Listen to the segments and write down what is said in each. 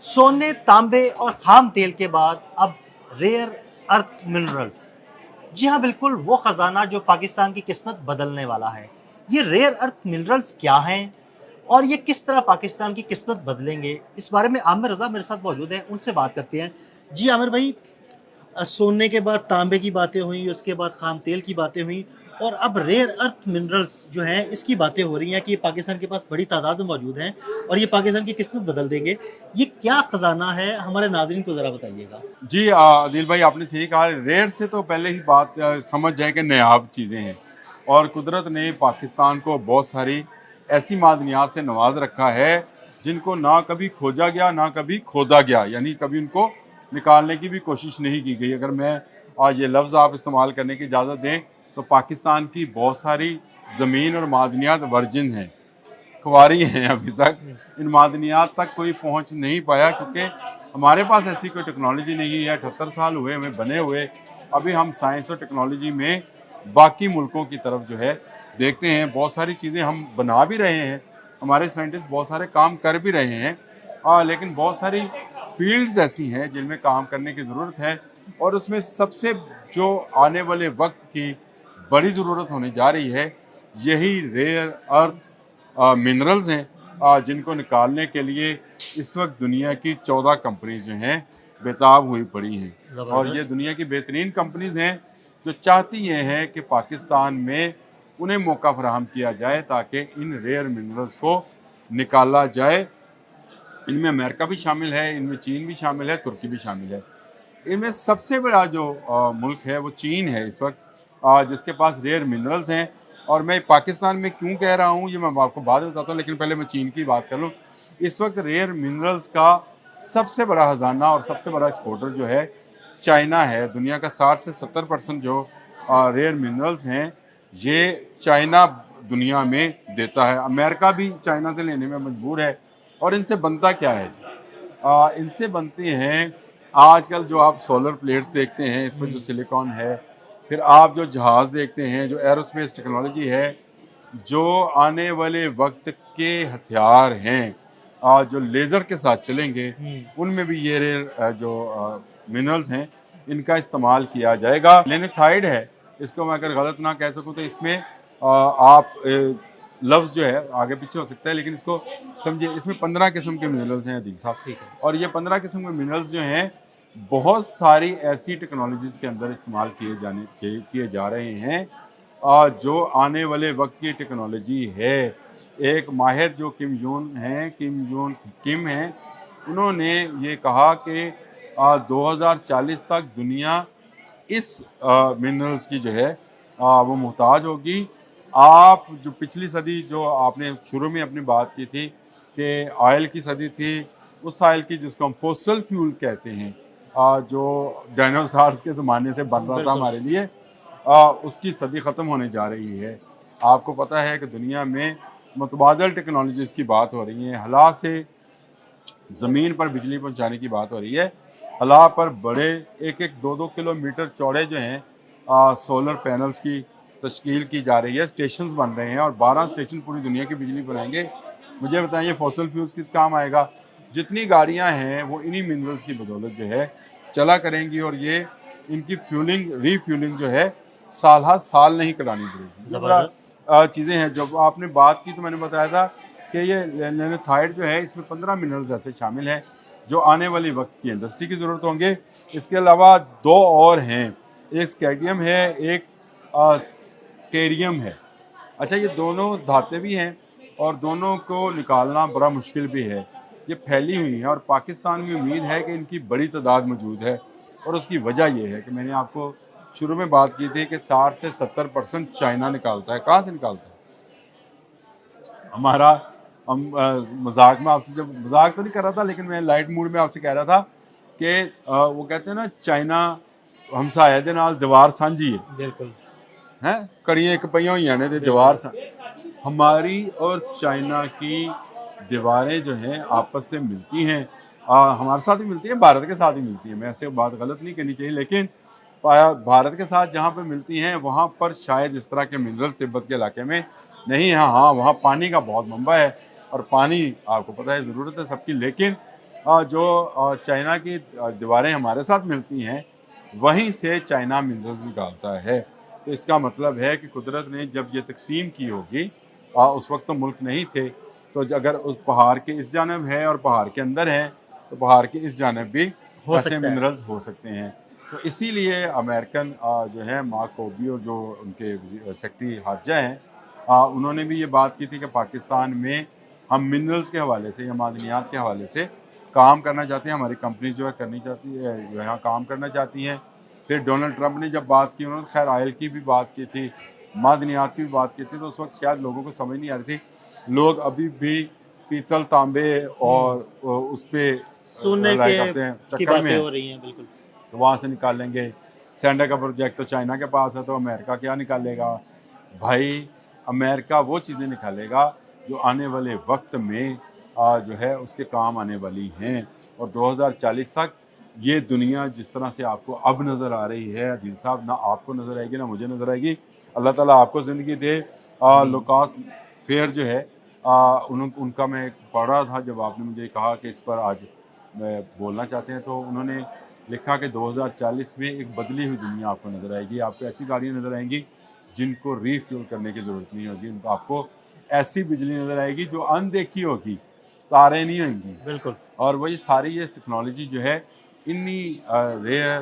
सोने, तांबे और खाम तेल के बाद अब रेयर अर्थ मिनरल्स। जी हाँ, बिल्कुल वो खजाना जो पाकिस्तान की किस्मत बदलने वाला है। ये रेयर अर्थ मिनरल्स क्या हैं और ये किस तरह पाकिस्तान की किस्मत बदलेंगे? इस बारे में आमिर रज़ा मेरे साथ मौजूद हैं, उनसे बात करते हैं। जी आमिर भाई, सोने के बाद तांबे की बातें हुई, उसके बाद खाम तेल की बातें हुई और अब रेयर अर्थ मिनरल्स जो हैं इसकी बातें हो रही हैं कि ये पाकिस्तान के पास बड़ी तादाद में मौजूद हैं और ये पाकिस्तान की किस्मत बदल देंगे। ये क्या खजाना है, हमारे नाज़रीन को ज़रा बताइएगा। जी दिल भाई, आपने सही कहा। रेयर से तो पहले ही बात समझ जाए कि नायाब चीज़ें हैं, और कुदरत ने पाकिस्तान को बहुत सारी ऐसी मादनियात से नवाज रखा है जिनको ना कभी खोजा गया ना कभी खोदा गया, यानी कभी उनको निकालने की भी कोशिश नहीं की गई। अगर मैं आज ये लफ्ज़ आप इस्तेमाल करने की इजाज़त दें तो पाकिस्तान की बहुत सारी ज़मीन और मादनियात वर्जिन हैं, कुंवारी हैं। अभी तक इन मादनियात तक कोई पहुंच नहीं पाया, क्योंकि हमारे पास ऐसी कोई टेक्नोलॉजी नहीं है। 78 साल हुए हमें बने हुए। अभी हम साइंस और टेक्नोलॉजी में बाकी मुल्कों की तरफ जो है देखते हैं, बहुत सारी चीज़ें हम बना भी रहे हैं, हमारे साइंटिस्ट बहुत सारे काम कर भी रहे हैं, लेकिन बहुत सारी फील्ड्स ऐसी हैं जिनमें काम करने की ज़रूरत है। और उसमें सबसे जो आने वाले वक्त की बड़ी ज़रूरत होने जा रही है, यही रेयर अर्थ मिनरल्स हैं, जिनको निकालने के लिए इस वक्त दुनिया की 14 कंपनीज जो हैं बेताब हुई पड़ी हैं। और ये दुनिया की बेहतरीन कंपनीज हैं जो चाहती ये हैं कि पाकिस्तान में उन्हें मौका फराहम किया जाए ताकि इन रेयर मिनरल्स को निकाला जाए। इनमें अमेरिका भी शामिल है, इनमें चीन भी शामिल है, तुर्की भी शामिल है। इनमें सबसे बड़ा जो मुल्क है वो चीन है इस वक्त, जिसके पास रेयर मिनरल्स हैं। और मैं पाकिस्तान में क्यों कह रहा हूँ ये मैं आपको बाद में बताता हूँ, लेकिन पहले मैं चीन की बात कर लूँ। इस वक्त रेयर मिनरल्स का सबसे बड़ा खजाना और सबसे बड़ा एक्सपोर्टर जो है चाइना है। दुनिया का 60 से 70% जो रेयर मिनरल्स हैं ये चाइना दुनिया में देता है। अमेरिका भी चाइना से लेने में मजबूर है। और इनसे बनता क्या है जी? इनसे बनते हैं आजकल जो आप सोलर प्लेट्स देखते हैं, इसमें जो सिलिकॉन है, फिर आप जो जहाज़ देखते हैं, जो एरोस्पेस टेक्नोलॉजी है, जो आने वाले वक्त के हथियार हैं, जो लेज़र के साथ चलेंगे, उनमें भी ये जो मिनरल्स हैं इनका इस्तेमाल किया जाएगा। लेनेथाइड है, इसको मैं अगर गलत ना कह सकूँ तो इसमें आप लफ्ज़ जो है आगे पीछे हो सकता है, लेकिन इसको समझिए, इसमें 15 किस्म के मिनरल्स हैं अदील साहब। ठीक है। और ये 15 किस्म के मिनरल्स जो हैं बहुत सारी ऐसी टेक्नोलॉजीज़ के अंदर इस्तेमाल किए जा रहे हैं, जो आने वाले वक्त की टेक्नोलॉजी है। एक माहिर जो किम हैं, उन्होंने ये कहा कि 2040 तक दुनिया इस मिनरल्स की जो है वो मोहताज होगी। आप जो पिछली सदी जो आपने शुरू में अपनी बात की थी कि ऑयल की सदी थी, उस ऑयल की जिसको हम फोसल फ्यूल कहते हैं, जो डायनासोर्स के ज़माने से बन रहा था हमारे लिए, उसकी सदी ख़त्म होने जा रही है। आपको पता है कि दुनिया में मुतबादल टेक्नोलॉजीज़ की बात हो रही है। हला से ज़मीन पर बिजली पहुंचाने की बात हो रही है। हला पर बड़े 1-1, 2-2 किलोमीटर चौड़े जो हैं सोलर पैनल्स की तश्कील की जा रही है, स्टेशंस बन रहे हैं और 12 स्टेशन पूरी दुनिया की बिजली बनाएंगे। मुझे बताइए फॉसल फ्यूल्स किस काम आएगा? जितनी गाड़ियां हैं वो इन्हीं मिनरल्स की बदौलत जो है चला करेंगी, और ये इनकी फ्यूलिंग रीफ्यूलिंग जो है साल हर साल नहीं करानी पड़ेगी। ये बड़ा चीज़ें हैं। जब आपने बात की तो मैंने बताया था कि ये लेनेथाइड जो है, इसमें 15 मिनरल्स ऐसे शामिल हैं जो आने वाली वक्त की इंडस्ट्री की ज़रूरत होंगे। इसके अलावा दो और हैं, एक स्कैडियम है, एक टेरियम है। अच्छा, ये दोनों धातें भी हैं और दोनों को निकालना बड़ा मुश्किल भी है। ये फैली हुई हैं और पाकिस्तान में उम्मीद है कि इनकी बड़ी तादाद मौजूद है। और उसकी वजह ये है कि मैंने आपको शुरू में बात की थी कि 60 से 70% चाइना निकालता है। कहाँ से निकालता है? हमारा हम मजाक में आपसे, जब मजाक तो नहीं कर रहा था लेकिन मैं लाइट मूड में आपसे कह रहा था कि वो कहते हैं ना, चाइना हमसाया दे नाल दीवार सांझी है। बिल्कुल। हैं कड़ियाँ एक पईयां हुई ने ते दीवार हमारी और चाइना की दीवारें जो हैं आपस से मिलती हैं। हमारे साथ ही मिलती हैं, भारत के साथ ही मिलती हैं। मैं ऐसे बात गलत नहीं करनी चाहिए, लेकिन भारत के साथ जहाँ पर मिलती हैं वहाँ पर शायद इस तरह के मिनरल्स तिब्बत के इलाके में नहीं है। हाँ, वहाँ पानी का बहुत मंबा है और पानी आपको पता है ज़रूरत है सबकी, लेकिन जो चाइना की दीवारें हमारे साथ मिलती हैं, वहीं से चाइना मिनरल्स निकालता है। तो इसका मतलब है कि कुदरत ने जब ये तकसीम की होगी, उस वक्त तो मुल्क नहीं थे, तो अगर उस पहाड़ के इस जानब है और पहाड़ के अंदर है, तो पहाड़ के इस जानब भी हो ऐसे सकता है। मिनरल्स हो सकते हैं। तो इसीलिए अमेरिकन जो है मार्क पोम्पियो, जो उनके सेक्रेटरी खारजा हैं, उन्होंने भी ये बात की थी कि पाकिस्तान में हम मिनरल्स के हवाले से या मादनियात के हवाले से काम करना चाहते हैं, हमारी कंपनी जो है करनी चाहती है, यहाँ काम करना चाहती हैं। फिर डोनाल्ड ट्रंप ने जब बात की, उन्होंने खैर ऑयल की भी बात की थी, मादनियात की भी बात की थी, तो उस वक्त शायद लोगों को समझ नहीं आ रही थी। लोग अभी भी पीतल, तांबे और उस पे सोने लाइक के करते हैं, की चक्कर में बातें हैं। हो रही हैं, बिल्कुल। तो वहाँ से निकाल लेंगे। सैंडा का प्रोजेक्ट तो चाइना के पास है, तो अमेरिका क्या निकालेगा? भाई, अमेरिका वो चीज़ें निकालेगा जो आने वाले वक्त में जो है उसके काम आने वाली हैं। और 2040 तक ये दुनिया जिस तरह से आपको अब नज़र आ रही है दिल साहब, ना आपको नज़र आएगी ना मुझे नज़र आएगी। अल्लाह ताला आपको ज़िंदगी दे। लुकास फेयर जो है, उनका मैं पढ़ रहा था, जब आपने मुझे कहा कि इस पर आज मैं बोलना चाहते हैं, तो उन्होंने लिखा कि 2040 में एक बदली हुई दुनिया आपको नज़र आएगी। आपको ऐसी गाड़ियाँ नज़र आएंगी जिनको रीफ्यूल करने की ज़रूरत नहीं होगी। आपको ऐसी बिजली नज़र आएगी जो अनदेखी होगी, तारें नहीं होंगी। बिल्कुल। और वही सारी ये टेक्नोलॉजी जो है इन्हीं रेयर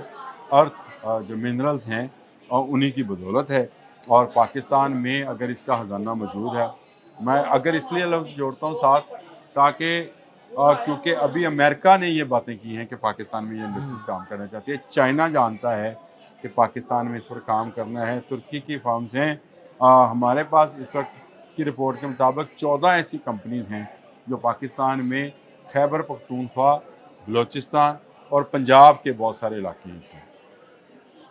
अर्थ जो मिनरल्स हैं उन्हीं की बदौलत है। और पाकिस्तान में अगर इसका ख़जाना मौजूद है, मैं अगर इसलिए लफ्ज़ जोड़ता हूँ साथ, ताकि क्योंकि अभी अमेरिका ने ये बातें की हैं कि पाकिस्तान में ये इंडस्ट्रीज काम करना चाहती है। चाइना जानता है कि पाकिस्तान में इस पर काम करना है। तुर्की की फर्म्स हैं। हमारे पास इस वक्त की रिपोर्ट के मुताबिक 14 ऐसी कंपनीज़ हैं जो पाकिस्तान में खैबर पख्तूनख्वा, बलूचिस्तान और पंजाब के बहुत सारे इलाके हैं।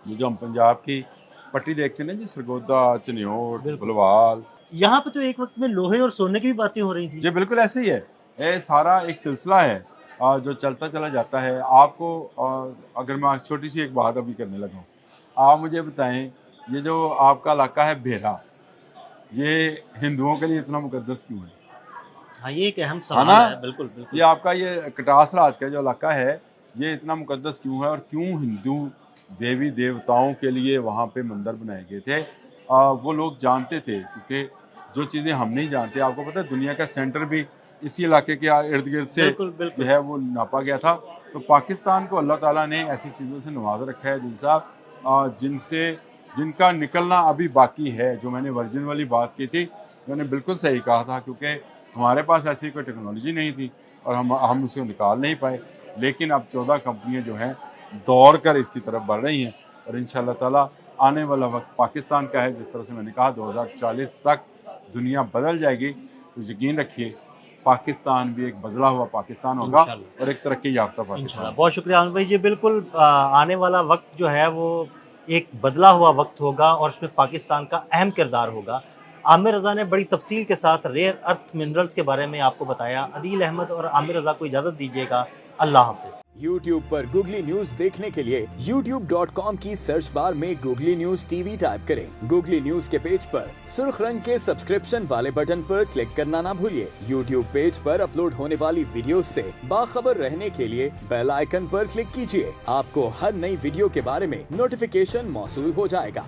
ये जो हम पंजाब की पट्टी देखते हैं ना जी, सरगोदा, चन्योट, बिल्कुल। बलवाल, यहाँ पे तो एक वक्त में लोहे और सोने की भी बातें हो रही थी। जी बिल्कुल ऐसे ही है। ये सारा एक सिलसिला है जो चलता चला जाता है। आपको अगर मैं आज छोटी सी एक बात अभी करने लगा हूँ, आप मुझे बताएं, ये जो आपका इलाका है बेरा, ये हिंदुओं के लिए इतना मुकद्दस क्यों है? हाँ, ये एक अहम है सवाल ना? है, बिल्कुल, बिल्कुल। ये आपका ये कटास राज का जो इलाका है, ये इतना मुकद्दस क्यों है? और क्यों हिंदू देवी देवताओं के लिए वहाँ पे मंदिर बनाए गए थे? वो लोग जानते थे, क्योंकि जो चीज़ें हम नहीं जानते, आपको पता है दुनिया का सेंटर भी इसी इलाके के इर्द गिर्द से बिल्कुल, जो बिल्कुल। है वो नापा गया था। तो पाकिस्तान को अल्लाह ताला ने ऐसी चीज़ों से नवाज रखा है दिल साहब, जिनका निकलना अभी बाकी है। जो मैंने वर्जिन वाली बात की थी, मैंने बिल्कुल सही कहा था, क्योंकि हमारे पास ऐसी कोई टेक्नोलॉजी नहीं थी और हम उसको निकाल नहीं पाए। लेकिन अब 14 कंपनियां जो हैं दौड़ कर इसकी तरफ बढ़ रही हैं, और इंशाल्लाह ताला आने वाला वक्त पाकिस्तान का है। जिस तरह से मैंने कहा 2040 तक दुनिया बदल जाएगी, तो यकीन रखिए पाकिस्तान भी एक बदला हुआ पाकिस्तान होगा इंशाल्लाह। और एक तरक्की याफ्ता इंशाल्लाह। पाकिस्तान। बहुत शुक्रिया आमिर भाई जी। बिल्कुल, आने वाला वक्त जो है वो एक बदला हुआ वक्त होगा और उसमें पाकिस्तान का अहम किरदार होगा। आमिर रज़ा ने बड़ी तफसील के साथ रेयर अर्थ मिनरल्स के बारे में आपको बताया। अदील अहमद और आमिर रज़ा को इजाज़त दीजिएगा। अल्लाह हाफ़िज़। YouTube पर गूगली न्यूज देखने के लिए youtube.com की सर्च बार में गूगली न्यूज टीवी टाइप करें। गूगली न्यूज के पेज पर सुर्ख रंग के सब्सक्रिप्शन वाले बटन पर क्लिक करना ना भूलिए। YouTube पेज पर अपलोड होने वाली वीडियो से बाखबर रहने के लिए बेल आइकन पर क्लिक कीजिए। आपको हर नई वीडियो के बारे में नोटिफिकेशन मौसूल हो जाएगा।